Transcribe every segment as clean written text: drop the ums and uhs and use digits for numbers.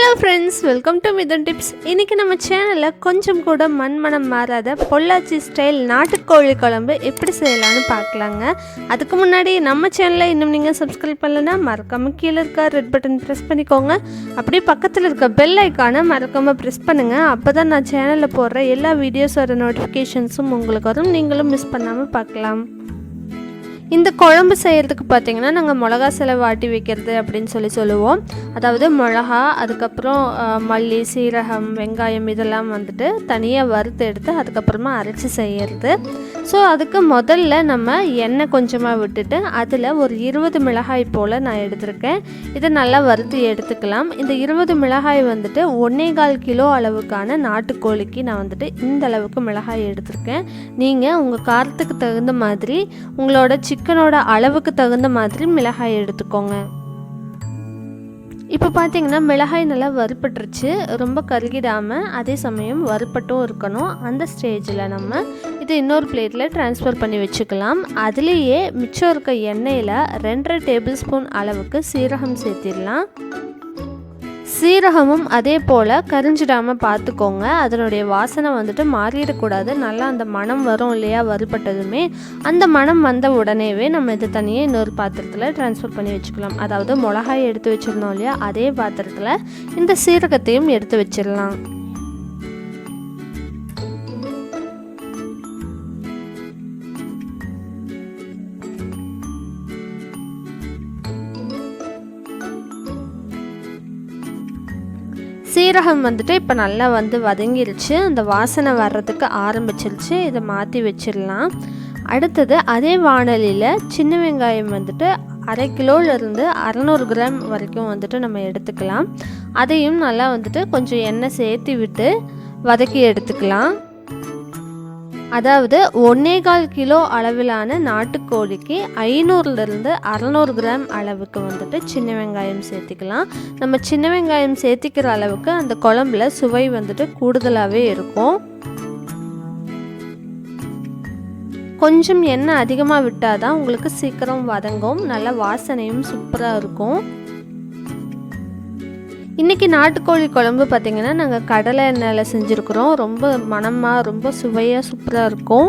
Hello friends, welcome to Mithuntips. இன்னைக்கு நம்ம சேனல்ல கொஞ்சம் கூட மண்மனம் மாறாத பொள்ளாச்சி ஸ்டைல் நாட்டுக்கோழி குழம்பு எப்படி செய்யலாம்னு பார்க்கலாங்க. அதுக்கு முன்னாடி நம்ம சேனலை இன்னும் நீங்க சப்ஸ்கிரைப் பண்ணலனா மறக்காம கீழ இருக்க ரெட் பட்டன் பிரஸ் பண்ணிக்கோங்க. அப்படியே பக்கத்துல இருக்க பெல் ஐகானை மறக்காம பிரஸ் பண்ணுங்க. அப்பதான் நான் சேனல்ல போடுற எல்லா வீடியோஸோட நோட்டிஃபிகேஷன்ஸும் உங்களுக்கு வரும். நீங்களும் மிஸ் பண்ணாம பார்க்கலாம். இந்த குழம்பு செய்கிறதுக்கு பார்த்திங்கன்னா நாங்கள் மிளகா சிலை வாட்டி வைக்கிறது அப்படின்னு சொல்லுவோம். அதாவது மிளகா, அதுக்கப்புறம் மல்லி, சீரகம், வெங்காயம் இதெல்லாம் வந்துட்டு தனியாக வறுத்து எடுத்து அதுக்கப்புறமா அரைச்சி செய்கிறது. ஸோ அதுக்கு முதல்ல நம்ம எண்ணெய் கொஞ்சமாக விட்டுட்டு அதில் ஒரு 20 மிளகாய் போல் நான் எடுத்திருக்கேன். இதை நல்லா வறுத்து எடுத்துக்கலாம். இந்த 20 மிளகாய் வந்துட்டு 1.25 கிலோ அளவுக்கான நாட்டுக்கோழிக்கு நான் வந்துட்டு இந்த அளவுக்கு மிளகாய் எடுத்திருக்கேன். நீங்கள் உங்கள் காரத்துக்கு தகுந்த மாதிரி உங்களோட சிக்கனோட அளவுக்கு தகுந்த மாதிரி மிளகாய் எடுத்துக்கோங்க. இப்போ பார்த்தீங்கன்னா மிளகாய் நல்லா வறுப்பட்டுருச்சு, ரொம்ப கருகிடாமல் அதே சமயம் வறுப்பட்டும் இருக்கணும். அந்த ஸ்டேஜில் நம்ம இது இன்னொரு பிளேட்டில் ட்ரான்ஸ்ஃபர் பண்ணி வச்சுக்கலாம். அதுலேயே மிச்சம் இருக்க எண்ணெயில் 2.5 டேபிள் ஸ்பூன் அளவுக்கு சீரகம் சேர்த்திடலாம். சீரகமும் அதே போல் கரிஞ்சிடாமல் பார்த்துக்கோங்க. அதனுடைய வாசனை வந்துட்டு மாறிடக்கூடாது. நல்லா அந்த மணம் வரும் இல்லையா, வறுபட்டதுமே அந்த மணம் வந்த உடனேவே நம்ம இது தனியாக இன்னொரு பாத்திரத்தில் ட்ரான்ஸ்ஃபர் பண்ணி வச்சுக்கலாம். அதாவது மிளகாய் எடுத்து வச்சுருந்தோம் இல்லையா, அதே பாத்திரத்தில் இந்த சீரகத்தையும் எடுத்து வச்சிடலாம். சீரகம் வந்துட்டு இப்போ நல்லா வதங்கிருச்சு, அந்த வாசனை வர்றதுக்கு ஆரம்பிச்சிருச்சு. இதை மாற்றி வச்சிடலாம். அடுத்தது அதே வாணலியில் சின்ன வெங்காயம் வந்துட்டு 1/2 கிலோலேருந்து 600 கிராம் வரைக்கும் வந்துட்டு நம்ம எடுத்துக்கலாம். அதையும் நல்லா வந்துட்டு கொஞ்சம் எண்ணெய் சேர்த்து விட்டு வதக்கி எடுத்துக்கலாம். அதாவது 1.25 கிலோ அளவிலான நாட்டுக்கோழிக்கு 500லேருந்து 600 கிராம் அளவுக்கு வந்துட்டு சின்ன வெங்காயம் சேர்த்திக்கலாம். நம்ம சின்ன வெங்காயம் சேர்த்திக்கிற அளவுக்கு அந்த குழம்புல சுவை வந்துட்டு கூடுதலாகவே இருக்கும். கொஞ்சம் எண்ணெய் அதிகமாக விட்டால் தான் உங்களுக்கு சீக்கிரம் வதங்கும், நல்ல வாசனையும் சூப்பராக இருக்கும். இன்றைக்கி நாட்டுக்கோழி குழம்பு பார்த்திங்கன்னா நாங்கள் கடலை எண்ணெயில் செஞ்சுருக்குறோம். ரொம்ப மணமாக ரொம்ப சுவையாக சூப்பராக இருக்கும்.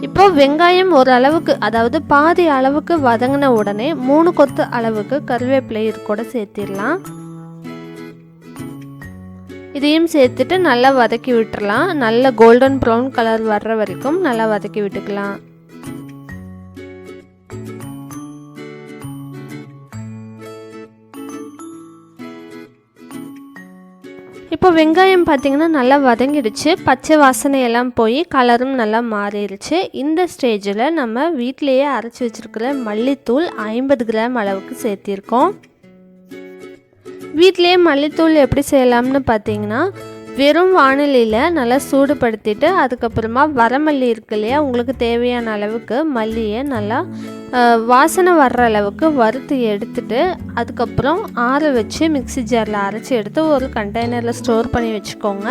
இப்போ வெங்காயம் ஒரு அளவுக்கு, அதாவது பாதி அளவுக்கு வதங்கின உடனே 3 கொத்து அளவுக்கு கருவேப்பிலை இது கூட சேர்த்திடலாம். இதையும் சேர்த்துட்டு நல்லா வதக்கி விட்டுறலாம். நல்ல கோல்டன் ப்ரௌன் கலர் வர்ற வரைக்கும் நல்லா வதக்கி விட்டுக்கலாம். இப்போ வெங்காயம் பார்த்திங்கன்னா நல்லா வதங்கிடுச்சு, பச்சை வாசனையெல்லாம் போய் கலரும் நல்லா மாறிடுச்சு. இந்த ஸ்டேஜில் நம்ம வீட்டிலையே அரைச்சி வச்சுருக்கிற மல்லித்தூள் 50 கிராம் அளவுக்கு சேர்த்திருக்கோம். வீட்டிலையே மல்லித்தூள் எப்படி செய்யலாம்னு பார்த்தீங்கன்னா, வெறும் வாணலியில் நல்லா சூடுபடுத்திட்டு அதுக்கப்புறமா வரமல்லி இருக்கு இல்லையா, உங்களுக்கு தேவையான அளவுக்கு மல்லியை நல்லா வாசனை வர்ற அளவுக்கு வறுத்து எடுத்துட்டு அதுக்கப்புறம் ஆற வச்சு மிக்ஸி ஜாரில் அரைச்சி எடுத்து ஒரு கண்டெய்னரில் ஸ்டோர் பண்ணி வச்சுக்கோங்க.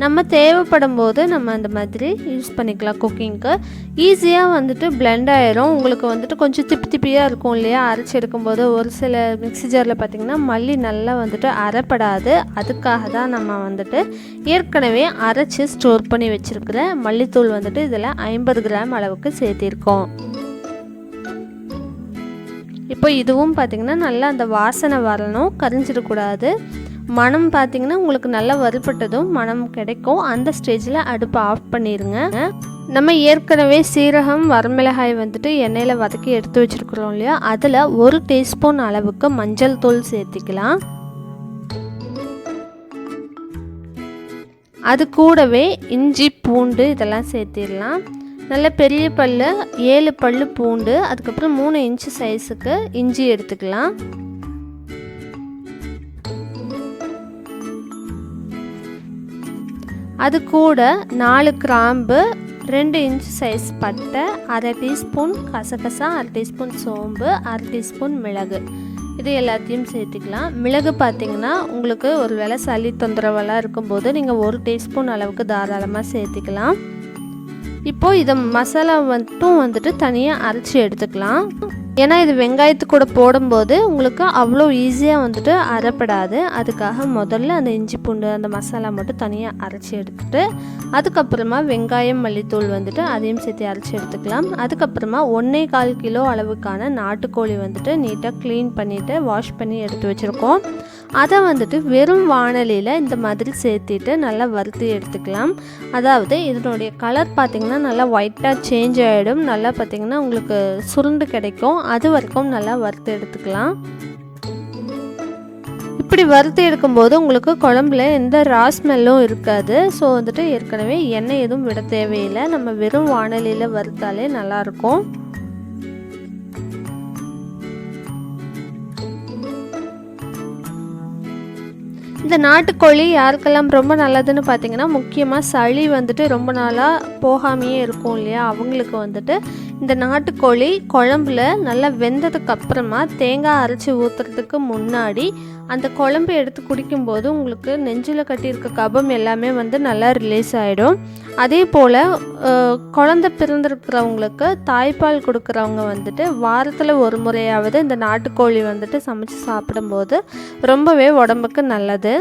நம்ம தேவைப்படும் போது நம்ம அந்த மாதிரி யூஸ் பண்ணிக்கலாம். குக்கிங்க்கு ஈஸியாக வந்துட்டு பிளெண்ட் ஆயிரும். உங்களுக்கு வந்துட்டு கொஞ்சம் திப்பியாக இருக்கும் இல்லையா அரைச்சி எடுக்கும்போது. ஒரு சில மிக்ஸி ஜாரில் பார்த்திங்கன்னா மல்லி நல்லா வந்துட்டு அரைப்படாது. அதுக்காக தான் நம்ம வந்துட்டு ஏற்கனவே அரைச்சி ஸ்டோர் பண்ணி வச்சுருக்கிற மல்லித்தூள் வந்துட்டு இதில் 50 கிராம் அளவுக்கு சேர்த்திருக்கோம். இப்போ இதுவும் பார்த்திங்கன்னா நல்லா அந்த வாசனை வரணும், கரிஞ்சிடக்கூடாது. மணம் பார்த்திங்கன்னா உங்களுக்கு நல்லா வறுபட்டதும் மணம் கிடைக்கும். அந்த ஸ்டேஜில் அடுப்பை ஆஃப் பண்ணிடுங்க. நம்ம ஏற்கனவே சீரகம், வரமிளகாய் வந்துட்டு எண்ணெயில் வதக்கி எடுத்து வச்சுருக்குறோம் இல்லையா, அதில் 1 டீஸ்பூன் அளவுக்கு மஞ்சள் தூள் சேர்த்திக்கலாம். அது கூடவே இஞ்சி, பூண்டு இதெல்லாம் சேர்த்திடலாம். நல்ல பெரிய பல்லு 7 பல்லு பூண்டு, அதுக்கப்புறம் 3 இன்ச்சு சைஸுக்கு இஞ்சி எடுத்துக்கலாம். அது கூட 4 கிராம்பு, 2 இன்ச்சு சைஸ் பட்டை, 1/2 டீஸ்பூன் கசகசா, 1/2 டீஸ்பூன் சோம்பு, 1/2 டீஸ்பூன் மிளகு, இது எல்லாத்தையும் சேர்த்துக்கலாம். மிளகு பார்த்திங்கன்னா உங்களுக்கு ஒரு வேளை சளி தொந்தரவெல்லாம் இருக்கும்போது நீங்கள் 1 டீஸ்பூன் அளவுக்கு தாராளமாக சேர்த்துக்கலாம். இப்போது இதை மசாலா வந்துட்டு தனியாக அரைச்சி எடுத்துக்கலாம். ஏன்னா இது வெங்காயத்து கூட போடும்போது உங்களுக்கு அவ்வளோ ஈஸியாக வந்துட்டு அரைப்படாது. அதுக்காக முதல்ல அந்த இஞ்சி பூண்டு அந்த மசாலா மட்டும் தனியாக அரைச்சி எடுத்துகிட்டு அதுக்கப்புறமா வெங்காயம் மல்லித்தூள் வந்துட்டு அதையும் சேர்த்து அரைச்சி எடுத்துக்கலாம். அதுக்கப்புறமா 1.25 கிலோ அளவுக்கான நாட்டுக்கோழி வந்துட்டு நீட்டாக க்ளீன் பண்ணிவிட்டு வாஷ் பண்ணி எடுத்து வச்சுருக்கோம். அதை வந்துட்டு வெறும் வாணலியில் இந்த மாதிரி சேர்த்திட்டு நல்லா வறுத்து எடுத்துக்கலாம். அதாவது இதனுடைய கலர் பார்த்திங்கன்னா நல்லா ஒயிட்டாக சேஞ்ச் ஆகிடும். நல்லா பார்த்திங்கன்னா உங்களுக்கு சுருண்டு கிடைக்கும். அது வரைக்கும் நல்லா வறுத்து எடுத்துக்கலாம். இப்படி வறுத்து எடுக்கும்போது உங்களுக்கு குழம்புல எந்த ரா ஸ்மெல்லும் இருக்காது. ஸோ வந்துட்டு ஏற்கனவே எண்ணெய் எதுவும் விட தேவையில்லை. நம்ம வெறும் வாணலியில் வறுத்தாலே நல்லாயிருக்கும். இந்த நாட்டுக்கோழி யாருக்கெல்லாம் ரொம்ப நல்லதுன்னு பார்த்தீங்கன்னா, முக்கியமாக சளி வந்துட்டு ரொம்ப நாளாக போகாமையே இருக்கும் இல்லையா, அவங்களுக்கு வந்துட்டு இந்த நாட்டுக்கோழி குழம்புல நல்லா வெந்ததுக்கு அப்புறமா தேங்காய் அரைச்சி ஊற்றுறதுக்கு முன்னாடி அந்த குழம்பு எடுத்து குடிக்கும்போது உங்களுக்கு நெஞ்சில் கட்டியிருக்க கபம் எல்லாமே வந்து நல்லா ரிலீஸ் ஆகிடும். அதே போல் குழந்தை பிறந்திருக்கிறவங்களுக்கு தாய்ப்பால் கொடுக்குறவங்க வந்துட்டு வாரத்தில் ஒரு முறையாவது இந்த நாட்டுக்கோழி வந்துட்டு சமைச்சு சாப்பிடும்போது ரொம்பவே உடம்புக்கு நல்லது.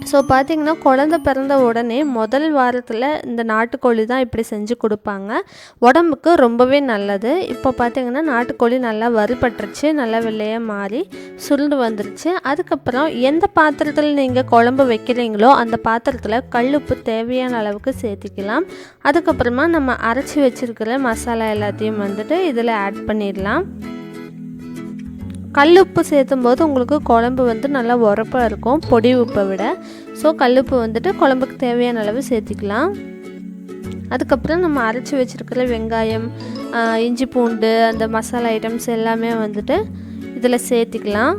ஸோ பார்த்திங்கன்னா குழந்தை பிறந்த உடனே முதல் வாரத்தில் இந்த நாட்டுக்கோழி தான் இப்படி செஞ்சு கொடுப்பாங்க. உடம்புக்கு ரொம்பவே நல்லது. இப்போ பார்த்திங்கன்னா நாட்டுக்கோழி நல்லா வறுபட்டுருச்சு, நல்லா வெள்ளையாக மாறி சுருண்டு வந்துருச்சு. அதுக்கப்புறம் எந்த பாத்திரத்தில் நீங்கள் குழம்பு வைக்கிறீங்களோ அந்த பாத்திரத்தில் கல்லுப்பு தேவையான அளவுக்கு சேர்த்திக்கலாம். அதுக்கப்புறமா நம்ம அரைச்சி வச்சுருக்கிற மசாலா எல்லாத்தையும் வந்துட்டு இதில் ஆட் பண்ணிடலாம். கல்லுப்பு சேர்த்தும்போது உங்களுக்கு குழம்பு வந்து நல்லா உரப்பாக இருக்கும் பொடி உப்பை விட. ஸோ கல்லுப்பு வந்துட்டு குழம்புக்கு தேவையான அளவு சேர்த்திக்கலாம். அதுக்கப்புறம் நம்ம அரைச்சி வச்சுருக்கிற வெங்காயம், இஞ்சி பூண்டு, அந்த மசாலா ஐட்டம்ஸ் எல்லாமே வந்துட்டு இதில் சேர்த்திக்கலாம்.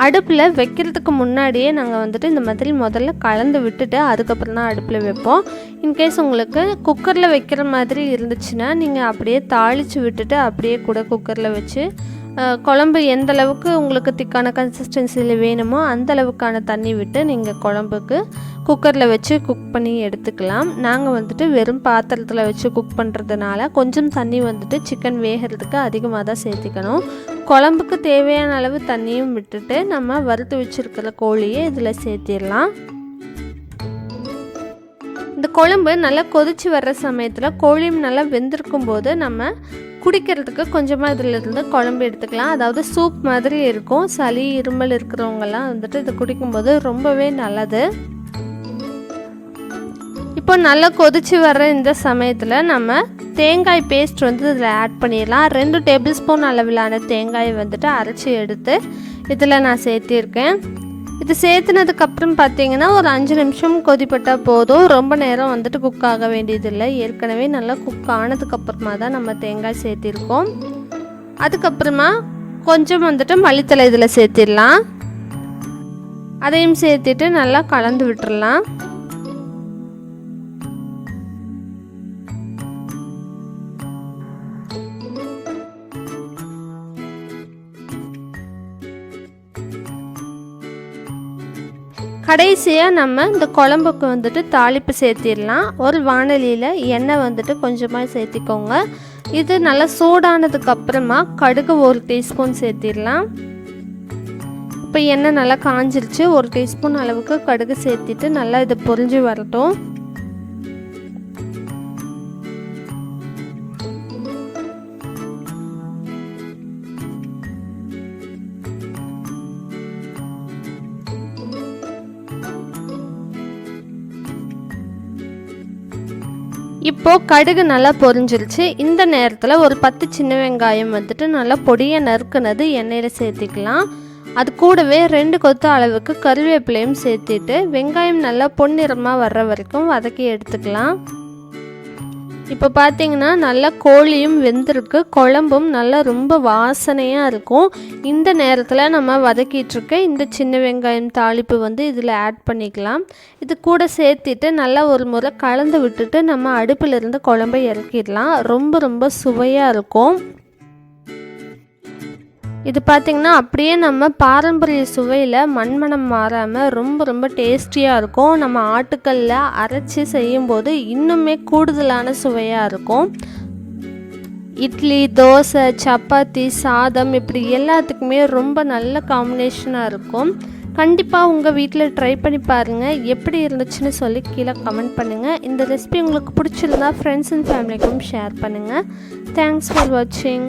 அடுப்பில் வைக்கிறதுக்கு முன்னாடியே நாங்கள் வந்துட்டு இந்த மாதிரி முதல்ல கலந்து விட்டுட்டு அதுக்கப்புறம் தான் அடுப்பில் வைப்போம். இன்கேஸ் உங்களுக்கு குக்கரில் வைக்கிற மாதிரி இருந்துச்சுன்னா நீங்கள் அப்படியே தாளித்து விட்டுட்டு அப்படியே கூட குக்கரில் வச்சு குழம்பு எந்த அளவுக்கு உங்களுக்கு திக்கான கன்சிஸ்டன்சியில் வேணுமோ அந்த அளவுக்கான தண்ணி விட்டு நீங்கள் குழம்புக்கு குக்கரில் வச்சு குக் பண்ணி எடுத்துக்கலாம். நாங்கள் வந்துட்டு வெறும் பாத்திரத்தில் வச்சு குக் பண்ணுறதுனால கொஞ்சம் தண்ணி வந்துட்டு சிக்கன் வேகிறதுக்கு அதிகமாக தான் சேர்த்திக்கணும். குழம்புக்கு தேவையான அளவு தண்ணியும் விட்டுட்டு நம்ம வறுத்து வச்சுருக்கிற கோழியை இதில் சேர்த்திடலாம். இந்த குழம்பு நல்லா கொதித்து வர்ற சமயத்தில் கோழியும் நல்லா வெந்திருக்கும் போது நம்ம குடிக்கிறதுக்கு கொஞ்சமாக இதிலிருந்து குழம்பு எடுத்துக்கலாம். அதாவது சூப் மாதிரி இருக்கும். சளி இருமல் இருக்கிறவங்கெல்லாம் வந்துட்டு இதை குடிக்கும்போது ரொம்பவே நல்லது. இப்போ நல்லா கொதித்து வர்ற இந்த சமயத்தில் நம்ம தேங்காய் பேஸ்ட் வந்து இதில் ஆட் பண்ணிடலாம். 2 டேபிள் ஸ்பூன் அளவிலான தேங்காயை வந்துட்டு அரைச்சி எடுத்து இதில் நான் சேர்த்திருக்கேன். இது சேர்த்துனதுக்கப்புறம் பார்த்திங்கன்னா ஒரு 5 நிமிஷம் கொதிப்பட்டால் போதும். ரொம்ப நேரம் வந்துட்டு குக் ஆக வேண்டியதில்லை. ஏற்கனவே நல்லா குக் ஆனதுக்கப்புறமா தான் நம்ம தேங்காய் சேர்த்திருக்கோம். அதுக்கப்புறமா கொஞ்சம் வந்துட்டு மல்லித்தலை இதில் சேர்த்திடலாம். அதையும் சேர்த்துட்டு நல்லா கலந்து விட்டுறலாம். கடைசியாக நம்ம இந்த குழம்புக்கு வந்துட்டு தாளிப்பு சேர்த்திடலாம். ஒரு வாணலியில் எண்ணெய் வந்துட்டு கொஞ்சமாக சேர்த்திக்கோங்க. இது நல்லா சூடானதுக்கப்புறமா கடுகு 1 டீஸ்பூன் சேர்த்திடலாம். இப்போ எண்ணெய் நல்லா காஞ்சிருச்சு. 1 டீஸ்பூன் அளவுக்கு கடுகு சேர்த்திட்டு நல்லா இது பொரிஞ்சு வரட்டும். இப்போது கடுகு நல்லா பொரிஞ்சிருச்சு. இந்த நேரத்தில் ஒரு 10 சின்ன வெங்காயம் வந்துட்டு நல்லா பொடியை நறுக்குனது எண்ணெயில் சேர்த்திக்கலாம். அது கூடவே 2 கொத்து அளவுக்கு கருவேப்பிலையும் சேர்த்திட்டு வெங்காயம் நல்லா பொன்னிறமாக வர்ற வரைக்கும் வதக்கி எடுத்துக்கலாம். இப்போ பார்த்தீங்கன்னா நல்லா கோழியும் வெந்திருக்கு, குழம்பும் நல்லா ரொம்ப வாசனையாக இருக்கும். இந்த நேரத்தில் நம்ம வதக்கிட்டுருக்க இந்த சின்ன வெங்காயம் தாளிப்பு வந்து இதில் ஆட் பண்ணிக்கலாம். இது கூட சேர்த்திட்டு நல்லா ஒரு முறை கலந்து விட்டுட்டு நம்ம அடுப்பிலிருந்து குழம்பை இறக்கிடலாம். ரொம்ப ரொம்ப சுவையாக இருக்கும். இது பார்த்திங்கன்னா அப்படியே நம்ம பாரம்பரிய சுவையில் மண்மனம் மாறாமல் ரொம்ப டேஸ்டியாக இருக்கும். நம்ம ஆட்டுக்கல்ல அரைச்சி செய்யும்போது இன்னுமே கூடுதலான சுவையாக இருக்கும். இட்லி, தோசை, சப்பாத்தி, சாதம் இப்படி எல்லாத்துக்குமே ரொம்ப நல்ல காம்பினேஷனாக இருக்கும். கண்டிப்பாக உங்கள் வீட்டில் ட்ரை பண்ணி பாருங்கள். எப்படி இருந்துச்சுன்னு சொல்லி கீழே கமெண்ட் பண்ணுங்கள். இந்த ரெசிபி உங்களுக்கு பிடிச்சிருந்தா ஃப்ரெண்ட்ஸ் அண்ட் ஃபேமிலிக்கும் ஷேர் பண்ணுங்கள். தேங்க்ஸ் ஃபார் வாட்சிங்.